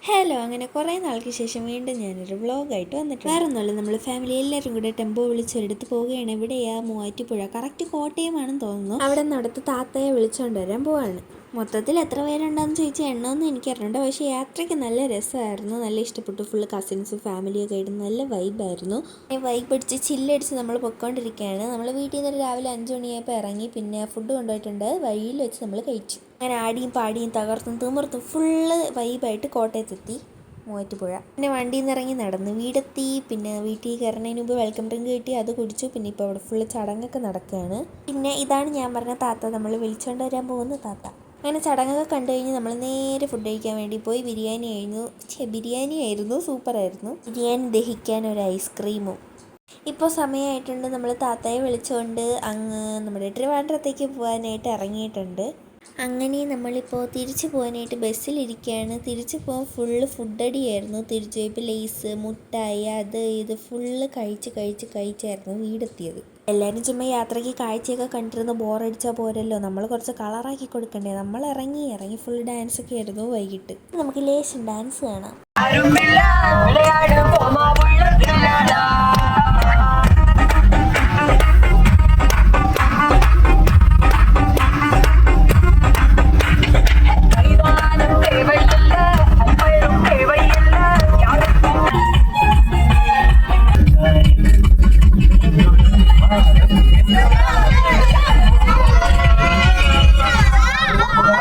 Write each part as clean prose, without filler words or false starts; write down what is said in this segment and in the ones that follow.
Hello, അങ്ങനെ കുറേ നാൾക്ക് ശേഷം വീണ്ടും ഞാനൊരു വ്ളോഗായിട്ട് വന്നിട്ടുണ്ട്. വേറെ ഒന്നുമല്ല, നമ്മൾ ഫാമിലി എല്ലാവരും കൂടെ ടെമ്പോ വിളിച്ചൊരിടത്ത് പോവുകയാണ്. എവിടെയാ? മൂവാറ്റുപുഴ. കറക്റ്റ് കോട്ടയമാണെന്ന് തോന്നുന്നു. അവിടെ നിന്ന് അടുത്ത് താത്തയെ വിളിച്ചുകൊണ്ട് വരാൻ പോവാണ്. മൊത്തത്തിൽ എത്ര പേരുണ്ടെന്ന് ചോദിച്ചാൽ എണ്ണമൊന്നും എനിക്കറിയണ്ട. പക്ഷേ യാത്രയ്ക്ക് നല്ല രസമായിരുന്നു, നല്ല ഇഷ്ടപ്പെട്ടു. ഫുള്ള് കസിൻസും ഫാമിലിയൊക്കെ ആയിട്ട് നല്ല വൈബായിരുന്നു. വൈബ് അടിച്ച് ചില്ലടിച്ച് നമ്മൾ പൊയ്ക്കൊണ്ടിരിക്കുകയാണ്. നമ്മൾ വീട്ടിൽ നിന്ന് രാവിലെ 5 മണിയായപ്പോൾ ഇറങ്ങി. പിന്നെ ഫുഡ് കൊണ്ടുപോയിട്ടുണ്ട്. വഴിയിൽ വെച്ച് നമ്മൾ കഴിച്ചു. അങ്ങനെ ആടിയും പാടിയും തകർത്തും തിമിർത്തും ഫുള്ള് വൈബായിട്ട് കോട്ടയത്തെത്തി, മൂവാറ്റുപുഴ. പിന്നെ വണ്ടിയിൽ നിന്ന് ഇറങ്ങി നടന്ന് വീടെത്തി. പിന്നെ വീട്ടിൽ കയറുന്നതിന് മുമ്പ് വെൽക്കം ഡ്രിങ്ക് കിട്ടി, അത് കുടിച്ചു. പിന്നെ ഇപ്പോൾ അവിടെ ഫുള്ള് ചടങ്ങൊക്കെ നടക്കുകയാണ്. പിന്നെ ഇതാണ് ഞാൻ പറഞ്ഞ താത്ത, നമ്മൾ വിളിച്ചുകൊണ്ട് വരാൻ പോകുന്ന താത്ത. അങ്ങനെ ചടങ്ങൊക്കെ കണ്ടു കഴിഞ്ഞ് നമ്മൾ നേരെ ഫുഡ് കഴിക്കാൻ വേണ്ടി പോയി. ബിരിയാണി ആയിരുന്നു, സൂപ്പറായിരുന്നു. ബിരിയാണി ദഹിക്കാൻ ഒരു ഐസ്ക്രീമും. ഇപ്പോൾ സമയമായിട്ടുണ്ട്. നമ്മൾ താത്തയെ വിളിച്ചുകൊണ്ട് അങ്ങ് നമ്മുടെ ട്രിവാൻഡ്രത്തേക്ക് പോകാനായിട്ട് ഇറങ്ങിയിട്ടുണ്ട്. അങ്ങനെ നമ്മളിപ്പോൾ തിരിച്ചു പോകാനായിട്ട് ബസ്സിലിരിക്കുകയാണ്. തിരിച്ചു പോകാൻ ഫുള്ള് ഫുഡടിയായിരുന്നു. തിരിച്ചു പോയപ്പോൾ ലേസ്, മുട്ടായി, അത് ഇത് ഫുള്ള് കഴിച്ചായിരുന്നു വീടെത്തിയത്. എല്ലാവരും ചുമ്മാ യാത്രയ്ക്ക് കാഴ്ചയൊക്കെ കണ്ടിരുന്ന് ബോറടിച്ചാൽ പോരല്ലോ, നമ്മൾ കുറച്ച് കളറാക്കി കൊടുക്കണ്ടേ. നമ്മൾ ഇറങ്ങി ഫുൾ ഡാൻസൊക്കെ ആയിരുന്നു. വൈകിട്ട് നമുക്ക് ലേശം ഡാൻസ് കാണാം.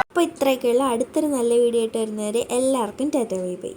അപ്പോൾ ഇത്രയൊക്കെയുള്ള അടുത്തൊരു നല്ല വീഡിയോ ആയിട്ട് വരുന്നവരെ എല്ലാവർക്കും ടാറ്റ ബൈ ബൈ.